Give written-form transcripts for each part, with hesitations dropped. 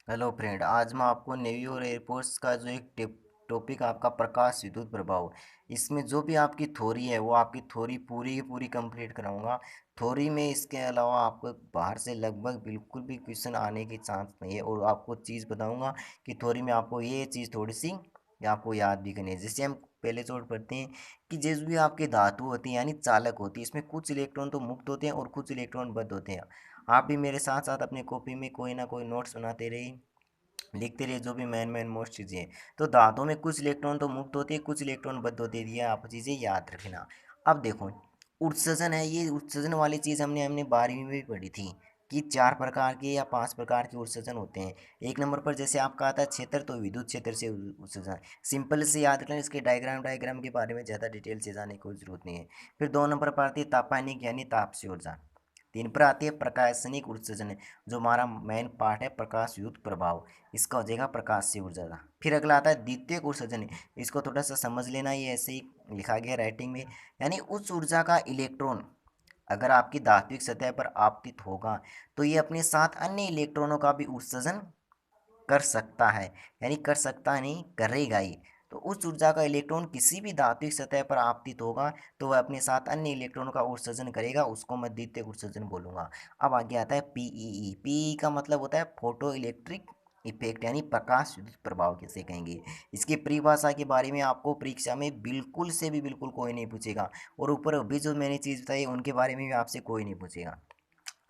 Hello friend, आज मैं आपको नेवी और एयरफोर्स का जो एक टॉपिक आपका प्रकाश विद्युत प्रभाव, इसमें जो भी आपकी थ्योरी है वो आपकी थ्योरी पूरी की पूरी कंप्लीट कराऊंगा। थ्योरी में इसके अलावा आपको बाहर से लगभग बिल्कुल भी क्वेश्चन आने की चांस नहीं है, और आपको चीज़ बताऊंगा कि थ्योरी में आपको ये चीज़ थोड़ी सी या आपको याद भी करनी है। जैसे हम पहले चोट पढ़ते हैं कि जैसे भी आपके धातु होती है यानी चालक होती है, इसमें कुछ इलेक्ट्रॉन तो मुक्त होते हैं और कुछ इलेक्ट्रॉन बद्ध होते हैं। आप भी मेरे साथ साथ अपने कॉपी में कोई ना कोई नोट्स बनाते रहिए, लिखते रहिए जो भी मेन मोस्ट चीज़ें हैं। तो धातुओं में कुछ इलेक्ट्रॉन तो मुक्त होते हैं, कुछ इलेक्ट्रॉन बद्ध होते हैं, ये आप चीज़ें याद रखना। अब देखो, उत्सर्जन है, ये उत्सर्जन वाली चीज़ हमने 12वीं में भी पढ़ी थी कि 4 प्रकार के या 5 प्रकार के उत्सर्जन होते हैं। एक नंबर पर जैसे आपका आता है क्षेत्र, तो विद्युत क्षेत्र से उत्सर्जन सिंपल से याद रखना, इसके डायग्राम के बारे में ज़्यादा डिटेल से जाने की कोई जरूरत नहीं है। फिर 2 नंबर पर आती है तापानिक यानी ताप से ऊर्जा। 3 पर आती है प्रकाशनिक उत्सर्जन, जो हमारा मेन पार्ट है प्रकाश युक्त प्रभाव, इसका हो जाएगा प्रकाश से ऊर्जा का। फिर अगला आता है द्वितीयक उत्सर्जन, इसको थोड़ा सा समझ लेना, ये ऐसे ही लिखा गया राइटिंग में, यानी उस ऊर्जा का इलेक्ट्रॉन अगर आपकी धात्विक सतह पर आपतित होगा तो ये अपने साथ अन्य इलेक्ट्रॉनों का भी उत्सर्जन कर सकता है, यानी कर सकता नहीं, करेगा ही। तो उस ऊर्जा का इलेक्ट्रॉन किसी भी धात्विक सतह पर आपतित होगा तो वह अपने साथ अन्य इलेक्ट्रॉनों का उत्सर्जन करेगा, उसको मैं द्वितीयक उत्सर्जन बोलूंगा। अब आगे आता है पीईई। पीई का मतलब होता है फोटो इलेक्ट्रिक इफेक्ट, यानी प्रकाश विद्युत प्रभाव कैसे कहेंगे। इसकी परिभाषा के बारे में आपको परीक्षा में बिल्कुल से भी बिल्कुल कोई नहीं पूछेगा, और ऊपर अभी जो मैंने चीज़ बताई उनके बारे में भी आपसे कोई नहीं पूछेगा।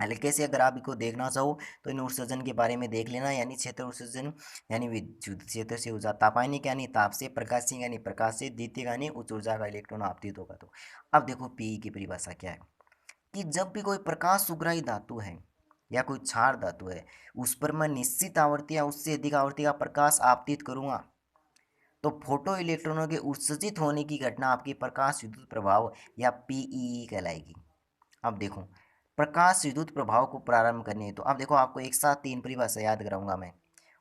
हल्के से अगर आप इनको देखना चाहो तो इन उत्सर्जन के बारे में देख लेना, यानी क्षेत्र उत्सर्जन यानी विद्युत क्षेत्र से ऊर्जा, तापानिक यानी ताप से, प्रकाशिक यानी प्रकाश से, द्वितीयक यानी उच्च ऊर्जा का इलेक्ट्रॉन आपतित होगा। तो अब देखो पीई की परिभाषा क्या है कि जब भी कोई प्रकाश उग्राही धातु है या कोई क्षार धातु है, उस पर मैं निश्चित आवर्ती या उससे अधिक आवर्ती का प्रकाश आपतित करूंगा तो फोटो इलेक्ट्रॉनों के उत्सर्जित होने की घटना आपकी प्रकाश विद्युत प्रभाव या पीई कहलाएगी। अब देखो, प्रकाश विद्युत प्रभाव को प्रारंभ करने तो अब देखो आपको एक साथ 3 परिभाषा याद कराऊंगा मैं।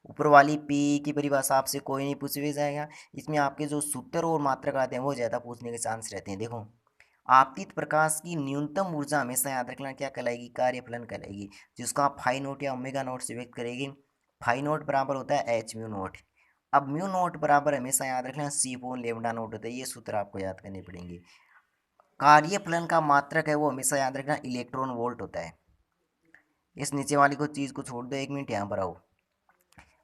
ऊपर वाली पी की परिभाषा आपसे कोई नहीं पूछ भी जाएगा, इसमें आपके जो सूत्र और मात्रक आते हैं वो ज़्यादा पूछने के चांस रहते हैं। देखो, आपतित प्रकाश की न्यूनतम ऊर्जा हमेशा याद रखना क्या कहलाएगी, कार्यफलन कहलाएगी, जिसको आप फाई नोट या ओमेगा नोट से व्यक्त करेगी। फाई नोट बराबर होता है एच म्यू नोट। अब म्यू नोट बराबर हमेशा याद रखना सी पोन लेमडा नोट होता है, ये सूत्र आपको याद करने पड़ेंगे। कार्यफलन का मात्रक है वो हमेशा याद रखना इलेक्ट्रॉन वोल्ट होता है। इस नीचे वाली को चीज को छोड़ दो, 1 मिनट यहाँ पर आओ।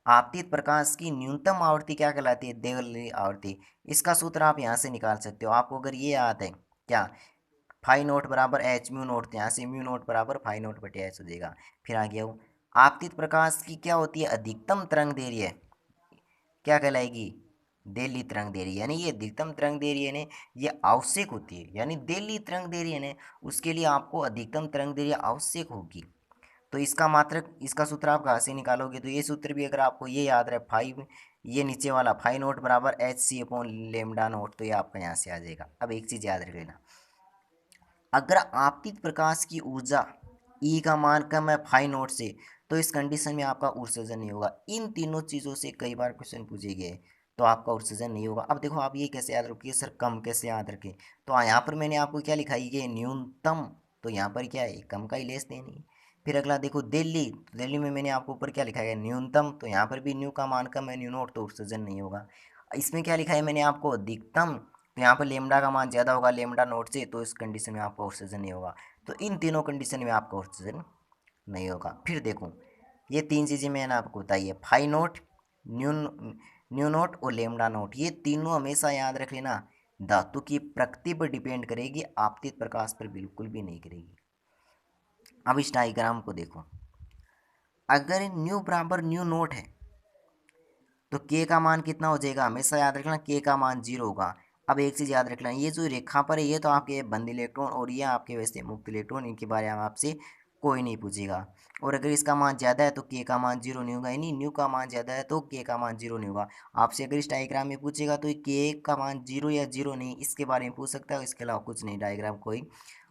आपतित प्रकाश की न्यूनतम आवृत्ति क्या कहलाती है, देवली आवृत्ति। इसका सूत्र आप यहाँ से निकाल सकते हो, आपको अगर ये याद है क्या, फाई नोट बराबर एच म्यू नोट, यहाँ से म्यू नोट बराबर फाई नोट बटे एच हो जाएगा। फिर आगे आओ, आपतित प्रकाश की क्या होती है, अधिकतम तरंग दैर्घ्य क्या कहलाएगी, दिल्ली तरंग दे रही है, यानी ये अधिकतम तरंग दे रही है, ये आवश्यक होती है, यानी दिल्ली तरंग दे रही है उसके लिए आपको अधिकतम तरंग दे रही आवश्यक होगी। तो इसका मात्रक, इसका सूत्र आप कहाँ से निकालोगे, तो ये सूत्र भी अगर आपको ये याद रहे, फाइव, ये नीचे वाला फाइव नोट बराबर H C upon lambda naught, तो ये आपका यहाँ से आ जाएगा। अब एक चीज याद रख लेना, अगर आपतित प्रकाश की ऊर्जा ई का मान कम है फाइव नोट से, तो इस कंडीशन में आपका उत्सर्जन नहीं होगा। इन तीनों चीज़ों से कई बार क्वेश्चन पूछे गए, तो आपका उत्सर्जन नहीं होगा। अब देखो, आप ये कैसे याद रखिए सर, कम कैसे याद रखें, तो यहाँ पर मैंने आपको क्या लिखा है, ये न्यूनतम, तो यहाँ पर क्या है, कम का ही लेस देनी है। फिर अगला देखो दिल्ली, तो दिल्ली में मैंने आपको ऊपर क्या लिखा है, न्यूनतम, तो यहाँ पर भी न्यू का मान कम है, न्यू नोट, तो उत्सर्जन नहीं होगा। इसमें क्या लिखा है मैंने आपको, अधिकतम, तो यहाँ पर लेमडा का मान ज़्यादा होगा लेमडा नोट से, तो इस कंडीशन में आपका ऑक्सीजन नहीं होगा। तो इन तीनों कंडीशन में आपका ऑक्सीजन नहीं होगा। फिर देखो, ये 3 चीज़ें मैंने आपको बताई है, phi naught, nu nu naught और लेमडा नोट, ये तीनों हमेशा याद रख लेना। धातु की प्रकृति पर डिपेंड करेगी, आपतित प्रकाश पर बिल्कुल भी नहीं करेगी। अब इस डायग्राम को देखो, अगर न्यू बराबर न्यू नोट है तो के का मान कितना हो जाएगा, हमेशा याद रखना के का मान 0 होगा। अब एक चीज़ याद रखना, ये जो रेखा पर है ये तो आपके बंद इलेक्ट्रॉन और ये आपके वैसे मुक्त इलेक्ट्रॉन, इनके बारे में आपसे कोई नहीं पूछेगा। और अगर इसका मान ज़्यादा है तो के का मान 0 नहीं होगा, यानी न्यू का मान ज़्यादा है तो के का मान 0 नहीं होगा। आपसे अगर इस डायग्राम में पूछेगा तो के का मान 0 या 0 नहीं, इसके बारे में पूछ सकता है, इसके अलावा कुछ नहीं, डायग्राम कोई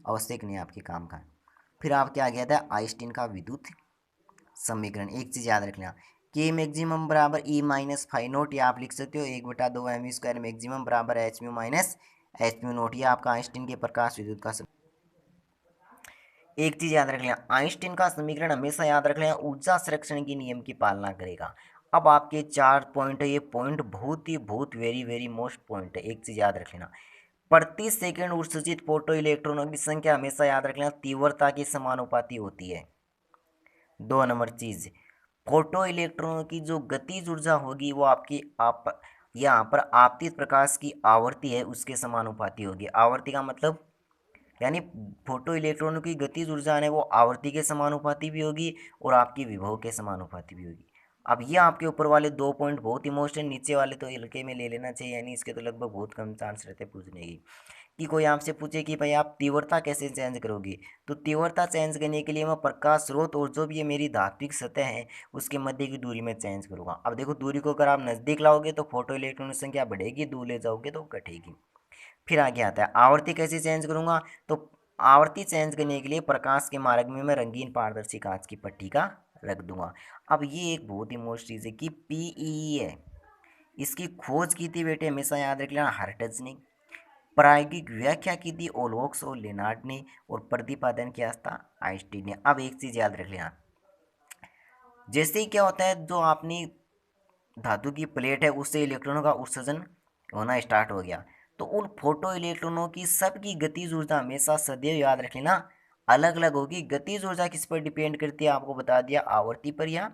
आवश्यक नहीं आपके काम का। फिर आपके आ गया था आइंस्टीन का विद्युत समीकरण। एक चीज़ याद रखना, के मैक्सिमम बराबर ई माइनस फाइव नोट, या आप लिख सकते हो 1/2 एम स्क्वायर मैक्सिमम बराबर H mu minus H mu naught, ये आपका आइंस्टीन के प्रकाश विद्युत का एक चीज याद रख लेना, आइंस्टीन का समीकरण हमेशा याद रख लेना ऊर्जा संरक्षण की नियम की पालना करेगा। अब आपके 4 पॉइंट है, ये पॉइंट बहुत वेरी वेरी मोस्ट पॉइंट है। एक चीज याद रख लेना, प्रति सेकंड उत्सर्जित फोटो इलेक्ट्रॉनों की संख्या हमेशा याद रख लेना तीव्रता के समानुपाती होती है। 2 नंबर चीज, फोटो इलेक्ट्रॉनों की जो गतिज ऊर्जा होगी वो आपकी आप यहाँ पर आपतित प्रकाश की आवर्ती है उसके समानुपाती होगी। आवर्ती का मतलब यानी फोटो इलेक्ट्रॉनों की गतिज ऊर्जा है वो आवर्ती के समानुपाती भी होगी और आपकी विभव के समानुपाती भी होगी। अब ये आपके ऊपर वाले 2 पॉइंट बहुत ही मोस्ट है, नीचे वाले तो हल्के में ले लेना चाहिए, यानी इसके तो लगभग बहुत कम चांस रहते हैं पूछने की। कि कोई आपसे पूछे कि भाई आप तीव्रता कैसे चेंज करोगे, तो तीव्रता चेंज करने के लिए मैं प्रकाश स्रोत और जो भी ये मेरी धात्विक सतह है उसके मध्य की दूरी में चेंज करूंगा। अब देखो दूरी को अगर आप नज़दीक लाओगे तो फोटो इलेक्ट्रॉन की संख्या बढ़ेगी, दूर ले जाओगे तो घटेगी। फिर आगे आता है आवृत्ति कैसे चेंज करूंगा, तो आवृत्ति चेंज करने के लिए प्रकाश के मार्ग में मैं रंगीन पारदर्शी कांच की पट्टी का रख दूंगा। अब ये एक बहुत ही मोस्ट चीज़ है कि पीई है, इसकी खोज की थी बेटे हमेशा याद रख लेना हर्ट्ज ने, प्रायोगिक व्याख्या की थी ओल्वोक्स और लेनार्ड ने, और प्रतिपादन किया था आइंस्टीन ने। अब एक चीज याद रख लेना, जैसे ही क्या होता है जो आपने धातु की प्लेट है उससे इलेक्ट्रॉनों का उत्सर्जन होना स्टार्ट हो गया, तो उन फोटो इलेक्ट्रॉनों की सबकी गतिज ऊर्जा हमेशा सदैव याद रख लेना अलग अलग होगी। गतिज ऊर्जा किस पर डिपेंड करती है आपको बता दिया, आवर्ती पर या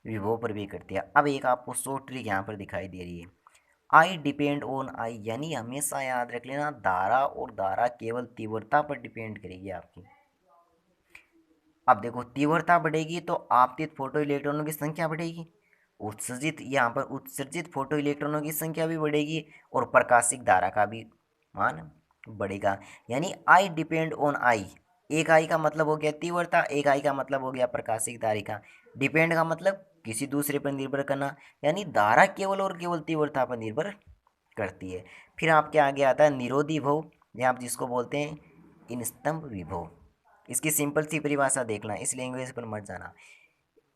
विभव पर भी करती है। अब एक आपको शॉर्ट ट्रिक यहाँ पर दिखाई दे रही है, आई डिपेंड ऑन आई, यानी हमेशा याद रख लेना धारा और धारा केवल तीव्रता पर डिपेंड करेगी आपकी। अब देखो तीव्रता बढ़ेगी तो आपतित फोटो इलेक्ट्रॉनों की संख्या बढ़ेगी, उत्सर्जित यहाँ पर उत्सर्जित फोटो इलेक्ट्रॉनों की संख्या भी बढ़ेगी और प्रकाशिक धारा का भी मान बढ़ेगा। यानी आई डिपेंड ऑन आई, एक आई का मतलब हो गया तीव्रता, एक आई का मतलब हो गया प्रकाशिक धारा का, डिपेंड का मतलब किसी दूसरे पर निर्भर करना, यानी धारा केवल और केवल तीव्रता पर निर्भर करती है। फिर आपके आगे आता है निरोधी विभव, या आप जिसको बोलते हैं इनस्तंभ विभव। इसकी सिंपल सी परिभाषा देखना, इस लैंग्वेज पर मत जाना,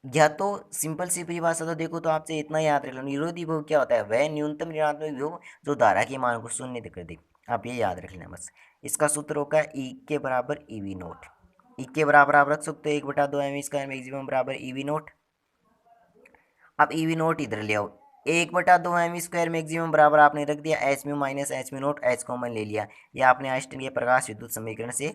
या तो सिंपल सी परिभाषा तो देखो तो आपसे इतना याद रख लो, निरोधी विभव क्या होता है, वह न्यूनतम ऋणात्मक विभव जो धारा के मान को शून्य कर दे। आप ये याद रख लेना बस। इसका सूत्र होगा ई के बराबर ई वी नोट। ई के बराबर आप रख सकते हो 1/2 एम स्क्वायर मैक्सिमम बराबर ई वी नोट। अब ई वी नोट इधर ले आओ, 1/2 एम स्क्वायर मैक्सिमम बराबर आपने रख दिया H mu minus H mu naught, H common ले लिया, या आपने आइंस्टीन के प्रकाश विद्युत समीकरण से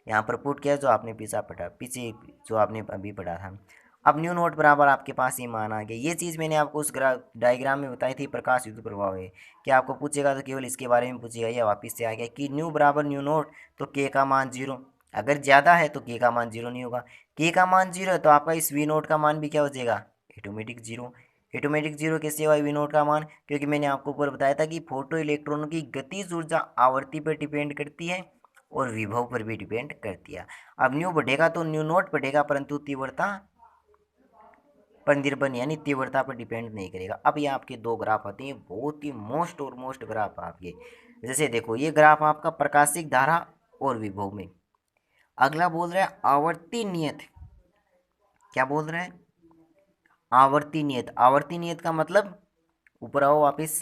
यहाँ पर पुट किया जो आपने पीछे जो आपने अभी पढ़ा था। अब न्यू नोट बराबर आपके पास ये मान आ गया। ये चीज़ मैंने आपको उस डायग्राम में बताई थी प्रकाश विद्युत प्रभाव है, कि आपको पूछेगा तो केवल इसके बारे में पूछेगा, या वापस से आ गया कि न्यू बराबर न्यू नोट, तो के का मान 0, अगर ज़्यादा है तो के का मान 0 नहीं होगा, के का मान 0 है तो आपका इस वी नोट का मान भी क्या हो जाएगा, ऑटोमेटिक 0। ऑटोमेटिक 0 कैसे हुआ वी नोट का मान, क्योंकि मैंने आपको ऊपर बताया था कि फोटो इलेक्ट्रॉनों की गतिज ऊर्जा आवर्ती पर डिपेंड करती है और विभव पर भी डिपेंड करती है। अब न्यू बढ़ेगा तो न्यू नोट बढ़ेगा, परंतु तीव्रता पर निर्भर यानी तीव्रता पर डिपेंड नहीं करेगा। अब ये आपके 2 ग्राफ आते हैं, बहुत ही मोस्ट और मोस्ट ग्राफ आपके। जैसे देखो ये ग्राफ आपका प्रकाशिक धारा और विभव में। अगला बोल रहा है आवर्ती नियत, क्या बोल रहा है, आवर्ती नियत। आवर्ती नियत का मतलब ऊपर आओ वापिस,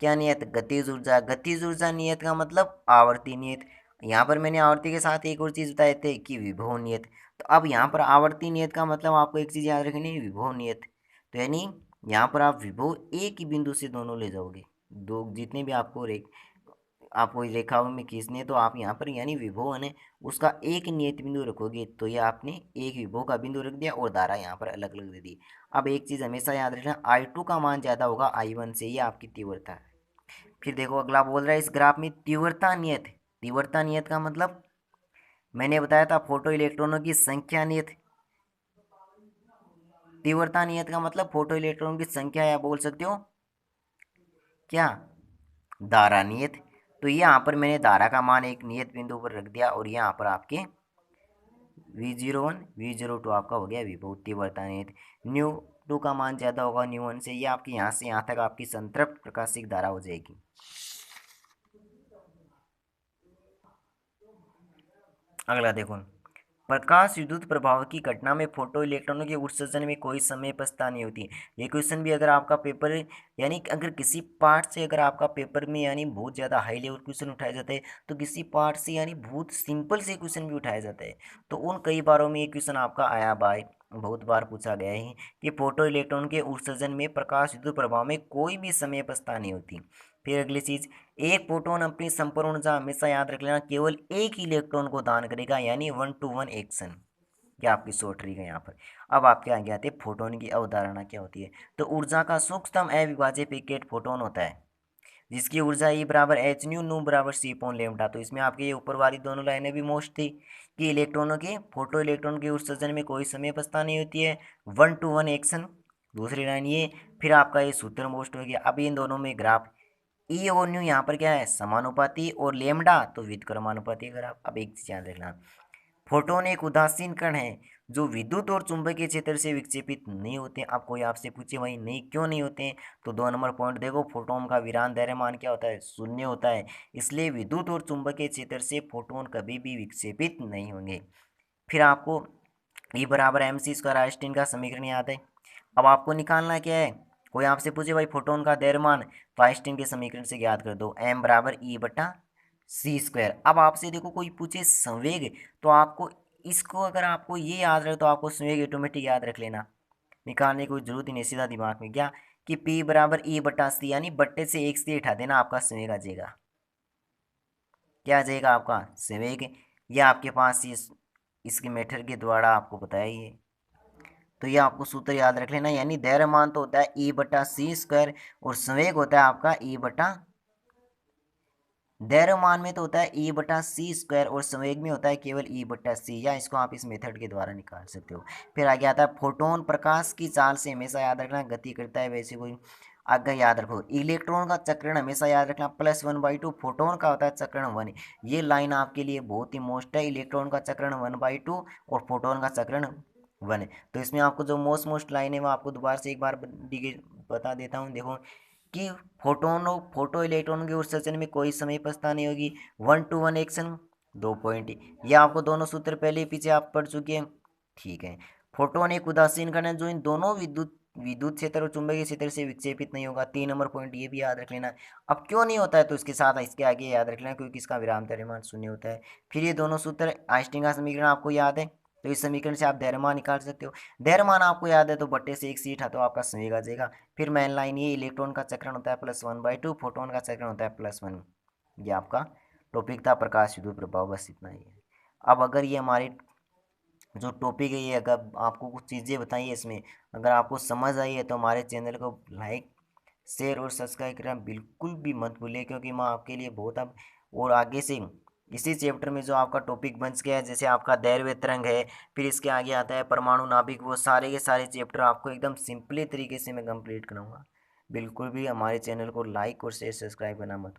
क्या नियत, गतिज ऊर्जा। गतिज ऊर्जा नियत का मतलब आवर्ती नियत। यहाँ पर मैंने आवर्ती के साथ एक और चीज़ बताए थे कि विभव नियत। तो अब यहाँ पर आवर्ती नियत का मतलब आपको एक चीज़ याद रखनी है, विभव नियत। तो यानी यहाँ पर आप विभव एक ही बिंदु से दोनों ले जाओगे, दो जितने भी आपको रेखाओं में खींचने, तो आप यहाँ पर यानी विभव है उसका एक नियत बिंदु रखोगे, तो ये आपने एक विभव का बिंदु रख दिया और धारा यहाँ पर अलग अलग दे दी। अब एक चीज़ हमेशा याद रखना, I2 का मान ज़्यादा होगा I1 से, ये आपकी तीव्रता है। फिर देखो अगला बोल रहा है इस ग्राफ में तीव्रता नियत। तीव्रता नियत का मतलब मैंने बताया था फोटो इलेक्ट्रॉनों की संख्या नियत। तीव्रता नियत का मतलब फोटो इलेक्ट्रॉनों की संख्या, या बोल सकते हो क्या, धारा नियत। तो यहाँ पर मैंने धारा का मान एक नियत बिंदु पर रख दिया, और यहाँ पर आपके V01 V02 आपका हो गया विभव। तीव्रता नियत न्यू 2 का मान ज़्यादा होगा न्यू 1 से, ये आपकी यहाँ से यहाँ तक आपकी संतृप्त प्रकाशिक धारा हो जाएगी। अगला देखो प्रकाश विद्युत प्रभाव की घटना में फोटो इलेक्ट्रॉनों के उत्सर्जन में कोई समय पछता नहीं होती। ये क्वेश्चन भी अगर आपका पेपर यानी अगर किसी पार्ट से अगर आपका पेपर में यानी बहुत ज़्यादा हाई लेवल क्वेश्चन उठाया जाता है, तो किसी पार्ट से यानी बहुत सिंपल से क्वेश्चन भी उठाया जाता है। तो उन कई बारों में ये क्वेश्चन आपका आया बाय बहुत बार पूछा गया है कि फोटो इलेक्ट्रॉन के उत्सर्जन में प्रकाश विद्युत प्रभाव में कोई भी समय पछता नहीं होती। फिर अगली चीज, एक प्रोटॉन अपनी संपूर्ण ऊर्जा हमेशा याद रख लेना केवल एक ही इलेक्ट्रॉन को दान करेगा, यानी 1-to-1 एक्शन। क्या आपकी शॉर्ट ट्रिक है यहाँ पर। अब आपके आगे आते हैं फोटोन की अवधारणा क्या होती है। तो ऊर्जा का सूक्ष्मतम अविभाज्य पैकेट फोटोन होता है, जिसकी ऊर्जा E बराबर एच न्यू नू बराबर सी अपॉन लेमडा। तो इसमें आपके ये ऊपर वाली दोनों लाइनें भी मोस्ट थी कि इलेक्ट्रॉनों के फोटो इलेक्ट्रॉन के उत्सर्जन में कोई समय पछता नहीं होती है, 1-to-1 एक्शन। दूसरी लाइन ये, फिर आपका ये सूत्र मोस्ट हो गया। अब इन दोनों में ग्राफ ई और न्यू यहाँ पर क्या है, समानुपाती, और लेमडा तो व्युत्क्रमानुपाती ग्राफ। अब एक चीज याद रखना, फोटोन एक उदासीन कण है जो विद्युत और चुंबकीय क्षेत्र से विक्षेपित नहीं होते। अब कोई आपसे पूछे भाई नहीं क्यों नहीं होते हैं, तो 2 नंबर पॉइंट देखो, फोटोन का विराम द्रव्यमान क्या होता है, शून्य होता है, इसलिए विद्युत और चुंबकीय क्षेत्र से फोटोन कभी भी विक्षेपित नहीं होंगे। फिर आपको ई बराबर एम सी स्क्वायर आइंस्टीन का समीकरण याद है। अब आपको निकालना क्या है, कोई आपसे पूछे भाई फोटोन का द्रव्यमान, तो आइंस्टीन के समीकरण से याद कर दो, एम बराबर ई बटा सी स्क्वायर। अब आपसे देखो कोई पूछे संवेग, तो आपको इसको अगर आपको ये याद रहे तो आपको संवेग ऑटोमेटिक याद रख लेना, निकालने की कोई जरूरत ही नहीं, सीधा दिमाग में क्या कि पी बराबर ई बटा सी, यानी बट्टे से एक सी हटा देना, आपका संवेग आ जाएगा। क्या आ जाएगा आपका संवेग। ये आपके पास इसके मेथड के द्वारा आपको बताया ही है। तो ये आपको सूत्र याद रख लेना, यानी द्रव्यमान तो होता है ई बटा सी स्क्वायर, और संवेग होता है आपका ई बटा, द्रव्यमान में तो होता है ई बटा सी स्क्वायर, और संवेग में होता है केवल ई बटा सी, या इसको आप इस मेथड के द्वारा निकाल सकते हो। फिर आगे आता है फोटोन प्रकाश की चाल से हमेशा याद रखना गति करता है, वैसे कोई आगे याद रखो। इलेक्ट्रॉन का चक्रण हमेशा याद रखना +1/2, फोटोन का होता है चक्रण 1। ये लाइन आपके लिए बहुत ही मोस्ट है, इलेक्ट्रॉन का चक्रण 1/2 और फोटोन का चक्रण 1। तो इसमें आपको जो मोस्ट लाइन है वो आपको दोबारा से एक बार बता देता हूँ। देखो कि फोटो इलेक्ट्रॉन के उत्सर्जन में कोई समय पछता नहीं होगी, 1-to-1 एक्शन। 2 पॉइंट, ये आपको दोनों सूत्र पहले ही पीछे आप पढ़ चुके हैं, ठीक है। फोटोन एक उदासीन कण है जो इन दोनों विद्युत विद्युत क्षेत्र और चुंबकीय क्षेत्र से विक्षेपित नहीं होगा। 3 नंबर पॉइंट ये भी याद रख लेना। अब क्यों नहीं होता है, तो इसके साथ इसके आगे याद रख लेना, क्योंकि इसका विराम द्रव्यमान शून्य होता है। फिर ये दोनों सूत्र आइंस्टीन का समीकरण आपको याद है, तो इस समीकरण से आप द्रव्यमान निकाल सकते हो। द्रव्यमान आपको याद है तो बट्टे से एक सीट है, तो आपका संवेग आ जाएगा। फिर मेन लाइन, ये इलेक्ट्रॉन का चक्रण होता है +1/2, फोटोन का चक्रण होता है +1। ये आपका टॉपिक था प्रकाश विद्युत प्रभाव, बस इतना ही है। अब अगर ये हमारे जो टॉपिक है, ये अगर आपको कुछ चीज़ें बताइए इसमें अगर आपको समझ आई है, तो हमारे चैनल को लाइक शेयर और सब्सक्राइब करना बिल्कुल भी मत भूलिए, क्योंकि मैं आपके लिए बहुत अब और आगे से इसी चैप्टर में जो आपका टॉपिक बन गया है, जैसे आपका दैर्घ्य तरंग है, फिर इसके आगे आता है परमाणु नाभिक, वो सारे के सारे चैप्टर आपको एकदम सिंपली तरीके से मैं कंप्लीट कराऊंगा। बिल्कुल भी हमारे चैनल को लाइक और शेयर सब्सक्राइब करना मत